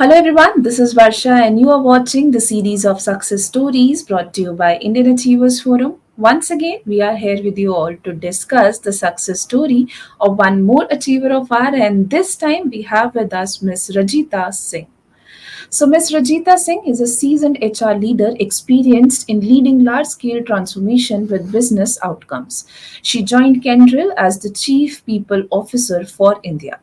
Hello everyone, this is Varsha and you are watching the series of success stories brought to you by Indian Achievers Forum. Once again, we are here with you all to discuss the success story of one more achiever of ours, and this time we have with us Miss Rajita Singh. So, Ms. Rajita Singh is a seasoned HR leader experienced in leading large scale transformation with business outcomes. She joined Kendrill as the Chief People Officer for India.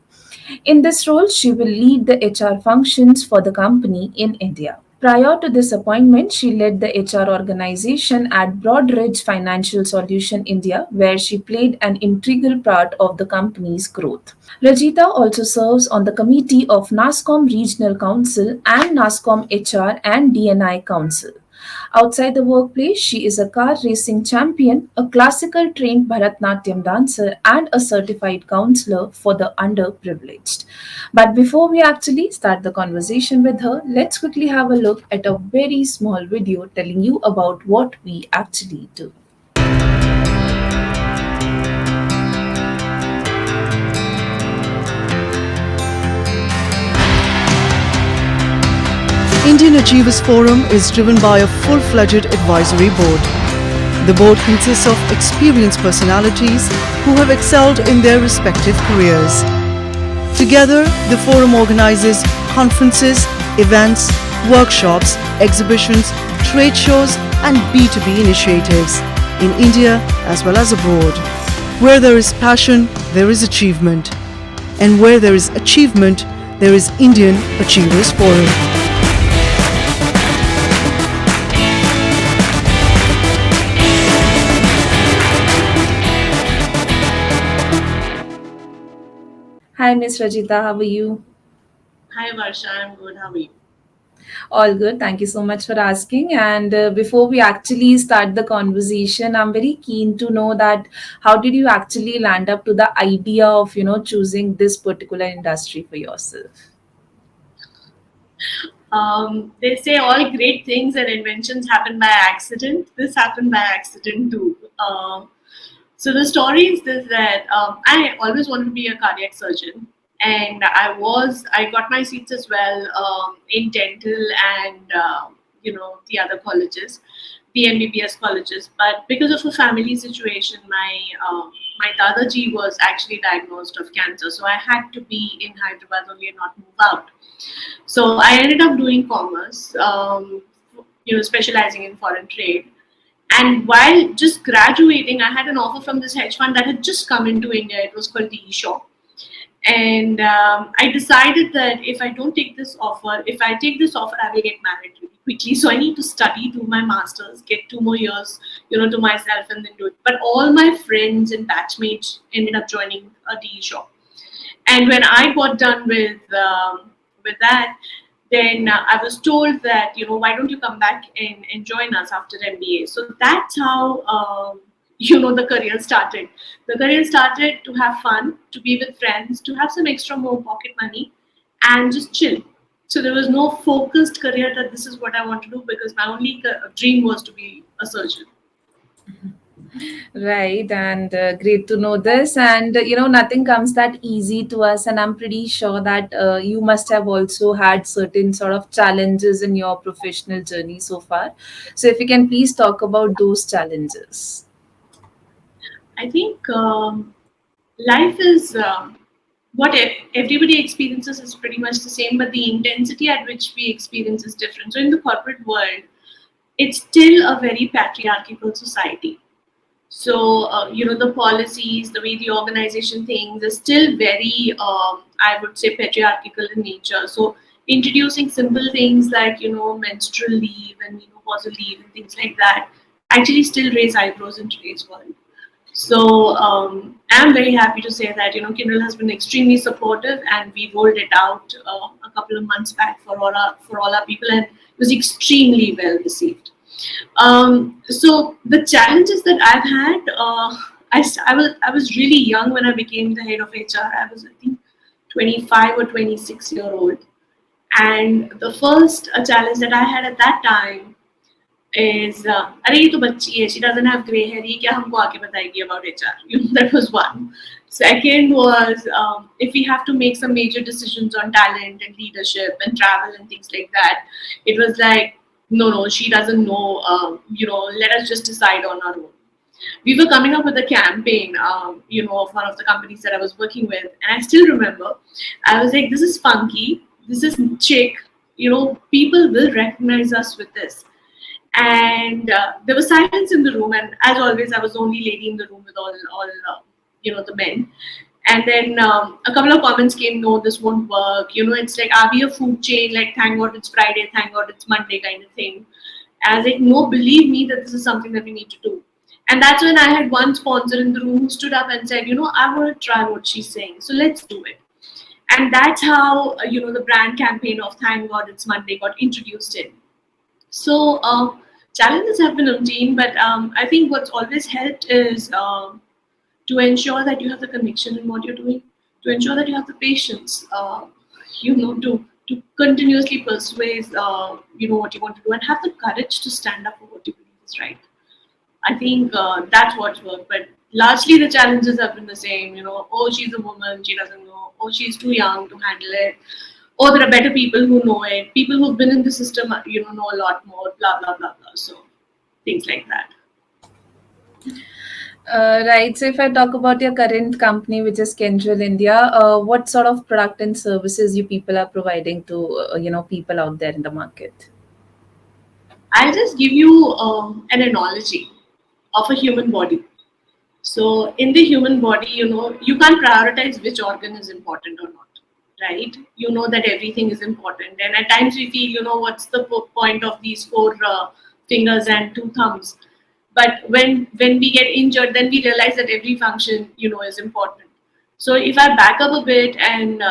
In this role, she will lead the HR functions for the company in India. Prior to this appointment, she led the HR organization at Broadridge Financial Solution India, where she played an integral part of the company's growth. Rajita also serves on the committee of NASCOM Regional Council and NASCOM HR and DNI Council. Outside the workplace, she is a car racing champion, a classical trained Bharatnatyam dancer, and a certified counselor for the underprivileged. But before we actually start the conversation with her, let's quickly have a look at a very small video telling you about what we actually do. Indian Achievers Forum is driven by a full-fledged advisory board. The board consists of experienced personalities who have excelled in their respective careers. Together, the forum organizes conferences, events, workshops, exhibitions, trade shows, and B2B initiatives in India as well as abroad. Where there is passion, there is achievement. And where there is achievement, there is Indian Achievers Forum. Hi, Miss Rajita, how are you? Hi Varsha, I'm good. How are you? All good. Thank you so much for asking. And before we actually start the conversation, I'm very keen to know that how did you actually land up to the idea of choosing this particular industry for yourself? They say all great things and inventions happen by accident. This happened by accident too. So the story is this that I always wanted to be a cardiac surgeon, and I got my seats as well in dental and the other colleges, the MBBS colleges. But because of a family situation, my Dadaji was actually diagnosed of cancer, so I had to be in Hyderabad only and not move out. So I ended up doing commerce, specializing in foreign trade. And while just graduating, I had an offer from this hedge fund that had just come into India. It was called DE Shaw. And I decided that if I take this offer, I will get married really quickly. So I need to study, do my masters, get 2 more years, to myself, and then do it. But all my friends and batchmates ended up joining a DE Shaw. And when I got done with that, then I was told that why don't you come back and join us after MBA. So that's how the career started. The career started to have fun, to be with friends, to have some extra more pocket money, and just chill. So there was no focused career that this is what I want to do, because my only dream was to be a surgeon. Right, and great to know this. And nothing comes that easy to us. And I'm pretty sure that you must have also had certain sort of challenges in your professional journey so far. So, if you can please talk about those challenges. I think life is what everybody experiences is pretty much the same, but the intensity at which we experience is different. So in the corporate world, it's still a very patriarchal society. So the policies, the way the organization thinks is still very, I would say, patriarchal in nature. So introducing simple things like menstrual leave and menopause leave and things like that actually still raise eyebrows in today's world. So I'm very happy to say that Kindle has been extremely supportive, and we rolled it out a couple of months back for all our people, and it was extremely well received. So the challenges that I've had, I was really young when I became the head of HR. I was, I think, 25 or 26-year-old, and the first challenge that I had at that time is अरे ये तो बच्ची है, she doesn't have gray hair, ये क्या हमको आके बताएगी about HR. That was one. Second was if we have to make some major decisions on talent and leadership and travel and things like that, it was like, no, no, she doesn't know, let us just decide on our own. We were coming up with a campaign, of one of the companies that I was working with. And I still remember, I was like, this is funky, this is chic, people will recognize us with this. And there was silence in the room, and as always, I was the only lady in the room with all the men. And then a couple of comments came, no, this won't work. It's like, are we a food chain? Like, thank God it's Friday, thank God it's Monday kind of thing. I was like, no, believe me that this is something that we need to do. And that's when I had one sponsor in the room who stood up and said, I want to try what she's saying. So let's do it. And that's how, the brand campaign of Thank God It's Monday got introduced in. So challenges have been obtained, but I think what's always helped is to ensure that you have the conviction in what you're doing, to ensure that you have the patience, to continuously persuade, what you want to do, and have the courage to stand up for what you believe is right. I think that's what's worked. But largely the challenges have been the same. Oh, she's a woman, she doesn't know. Oh, she's too young to handle it. Oh, there are better people who know it. People who've been in the system, know a lot more. Blah blah blah blah. So things like that. Right. So, if I talk about your current company, which is Kendrill India, what sort of product and services you people are providing to people out there in the market? I'll just give you an analogy of a human body. So, in the human body, you can't prioritize which organ is important or not, right? You know that everything is important. And at times we feel, what's the point of these four fingers and two thumbs? But when we get injured, then we realize that every function, is important. So, if I back up a bit and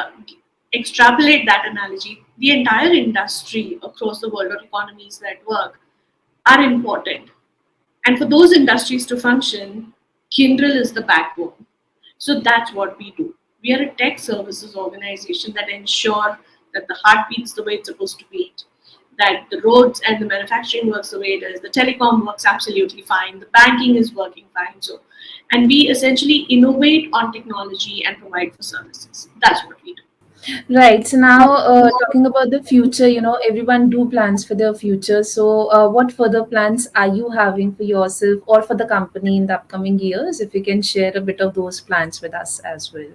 extrapolate that analogy, the entire industry across the world or economies that work are important, and for those industries to function, Kyndryl is the backbone. So that's what we do. We are a tech services organization that ensure that the heart beats the way it's supposed to beat, that the roads and the manufacturing works the way it is, the telecom works absolutely fine, the banking is working fine. So, and we essentially innovate on technology and provide for services. That's what we do. Right. So now, talking about the future, everyone do plans for their future. So, what further plans are you having for yourself or for the company in the upcoming years? If you can share a bit of those plans with us as well.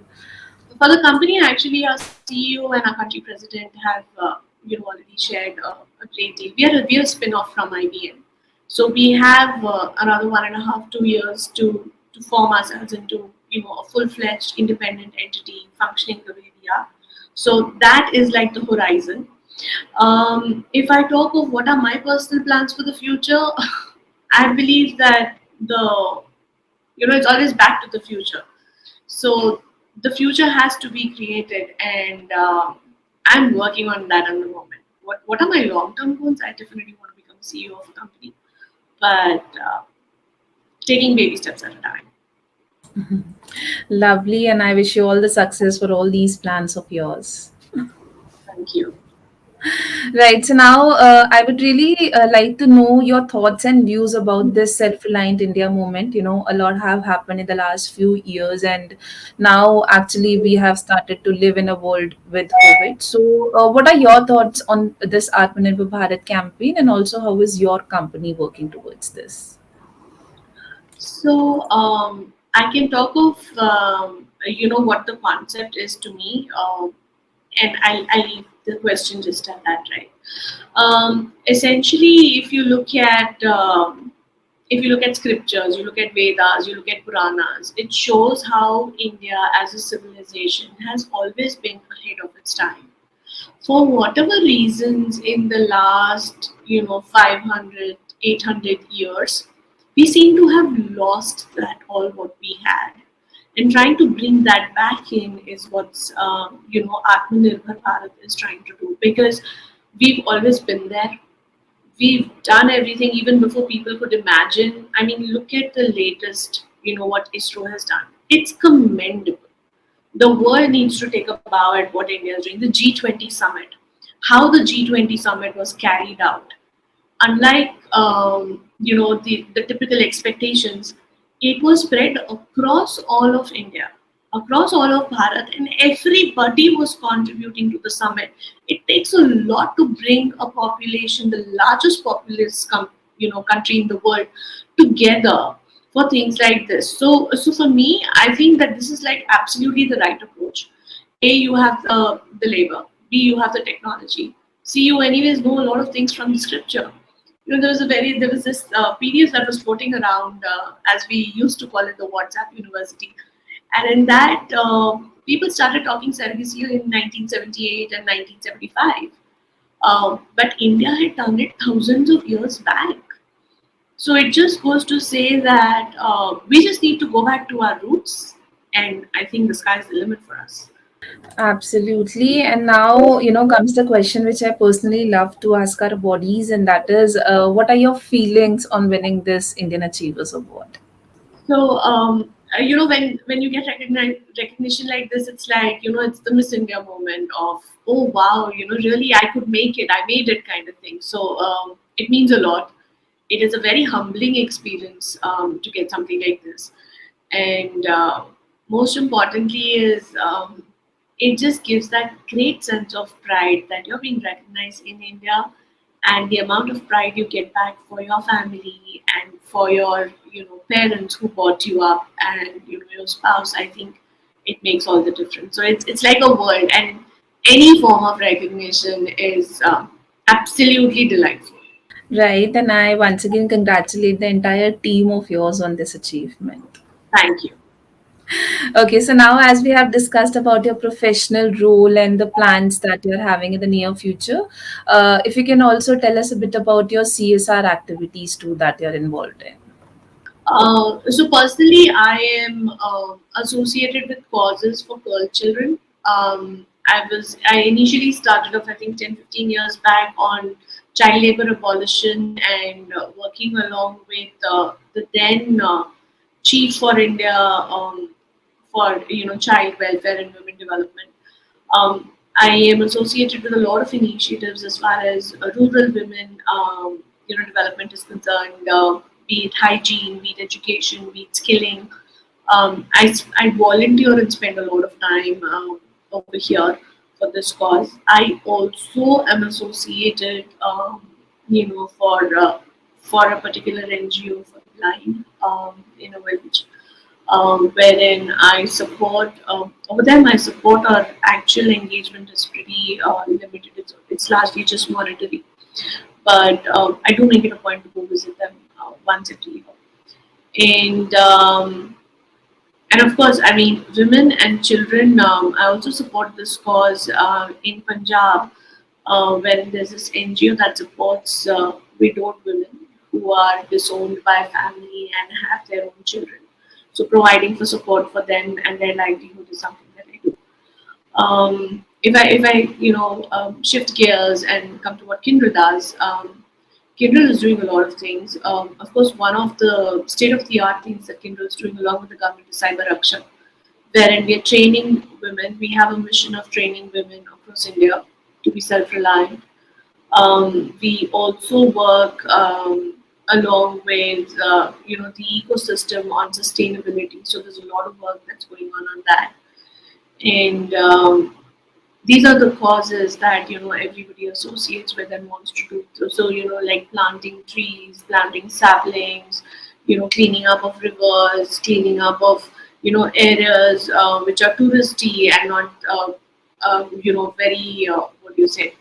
For the company, actually, our CEO and our country president have already shared a great deal. We are a spin-off from IBM, so we have another 1.5 2 years to form ourselves into a full-fledged independent entity functioning the way we are. So that is like the horizon. If I talk of what are my personal plans for the future, I believe that it's always back to the future. So the future has to be created, and I'm working on that at the moment. What are my long term goals? I definitely want to become CEO of a company, but taking baby steps at a time. Lovely, and I wish you all the success for all these plans of yours. Thank you. Right. So now, I would really like to know your thoughts and views about this self-reliant India movement. A lot have happened in the last few years, and now actually we have started to live in a world with COVID. So, what are your thoughts on this Atmanirbhar Bharat campaign, and also how is your company working towards this? So I can talk of what the concept is to me, and I'll leave the question just at that, right? Essentially, if you look at scriptures, you look at Vedas, you look at Puranas, it shows how India as a civilization has always been ahead of its time. For whatever reasons in the last 500, 800 years, we seem to have lost that all what we had, and trying to bring that back in is what's Atmanirbhar Bharat is trying to do, because we've always been there. We've done everything even before people could imagine. I mean, look at the latest, what ISRO has done. It's commendable. The world needs to take a bow at what India is doing. The G20 summit, how the G20 summit was carried out, unlike the typical expectations, it was spread across all of India. across all of Bharat, and everybody was contributing to the summit. It takes a lot to bring a population, the largest populous country in the world, together for things like this. So for me, I think that this is like absolutely the right approach. A, you have the labor. B, you have the technology. C, you anyways know a lot of things from the scripture. There was this PDF that was floating around, as we used to call it, the WhatsApp University, and in that, people started talking surrogacy in 1978 and 1975. But India had done it thousands of years back. So it just goes to say that we just need to go back to our roots, and I think the sky's the limit for us. Absolutely. And now, comes the question which I personally love to ask our bodies, and that is, what are your feelings on winning this Indian Achievers Award? So, when you get recognition like this, it's like, it's the Miss India moment of, oh wow, really I could make it, I made it kind of thing. So it means a lot. It is a very humbling experience to get something like this, and most importantly is, it just gives that great sense of pride that you're being recognized in India, and the amount of pride you get back for your family and for your parents who brought you up, and your spouse. I think it makes all the difference. So it's like a world, and any form of recognition is absolutely delightful. Right. And I once again congratulate the entire team of yours on this achievement. Thank you. Okay, so now as we have discussed about your professional role and the plans that you're having in the near future, if you can also tell us a bit about your CSR activities too that you're involved in. So personally, I am associated with causes for girl children. I initially started off, I think, 10-15 years back on child labor abolition, and working along with the then chief for India, for child welfare and women development. I am associated with a lot of initiatives as far as rural women, development is concerned, be it hygiene, be it education, be it skilling. I volunteer and spend a lot of time over here for this cause. I also am associated, for a particular NGO for the blind, in a village, wherein I support, over there my support or actual engagement is pretty limited. It's largely just monetary, but I do make it a point to go visit them once every year. And of course, I mean, women and children. I also support this cause in Punjab, where there's this NGO that supports widowed women who are disowned by family and have their own children. So, providing for support for them and their livelihood is something that I do. If I shift gears and come to what Kindle does, Kindle is doing a lot of things. Of course, one of the state of the art things that Kindle is doing along with the government is cyber raksha, wherein we are training women. We have a mission of training women across India to be self-reliant. We also work along with the ecosystem on sustainability. So there's a lot of work that's going on that, and these are the causes that everybody associates with and wants to do. So like planting trees, planting saplings, cleaning up of rivers, cleaning up of areas which are touristy and not very what do you say,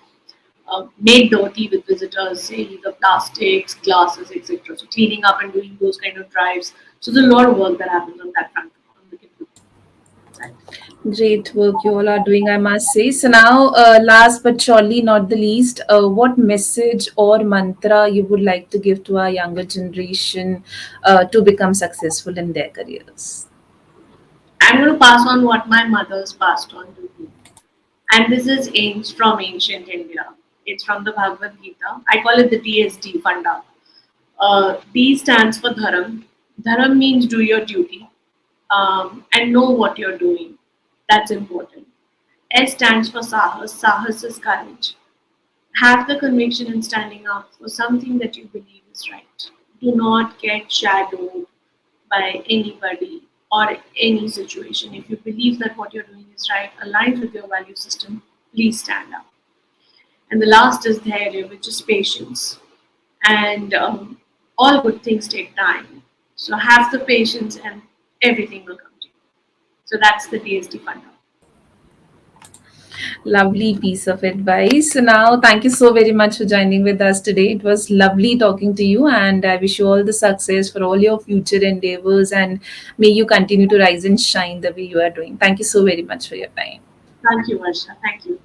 made dirty with visitors, say the plastics, glasses, etc. So cleaning up and doing those kind of drives. So there's a lot of work that happens on that front on the Kindle side. Great work you all are doing, I must say. So now, last but surely not the least, what message or mantra you would like to give to our younger generation to become successful in their careers? I'm going to pass on what my mother's passed on to me. And this is from ancient India. It's from the Bhagavad Gita. I call it the DSD Funda. D stands for Dharam. Dharam means do your duty, and know what you're doing. That's important. S stands for Sahas. Sahas is courage. Have the conviction in standing up for something that you believe is right. Do not get shadowed by anybody or any situation. If you believe that what you're doing is right, aligns with your value system, please stand up. And the last is dhairya, which is patience. And all good things take time. So have the patience and everything will come to you. So that's the DSD funda. Lovely piece of advice. So now, thank you so very much for joining with us today. It was lovely talking to you, and I wish you all the success for all your future endeavors. And may you continue to rise and shine the way you are doing. Thank you so very much for your time. Thank you, Varsha. Thank you.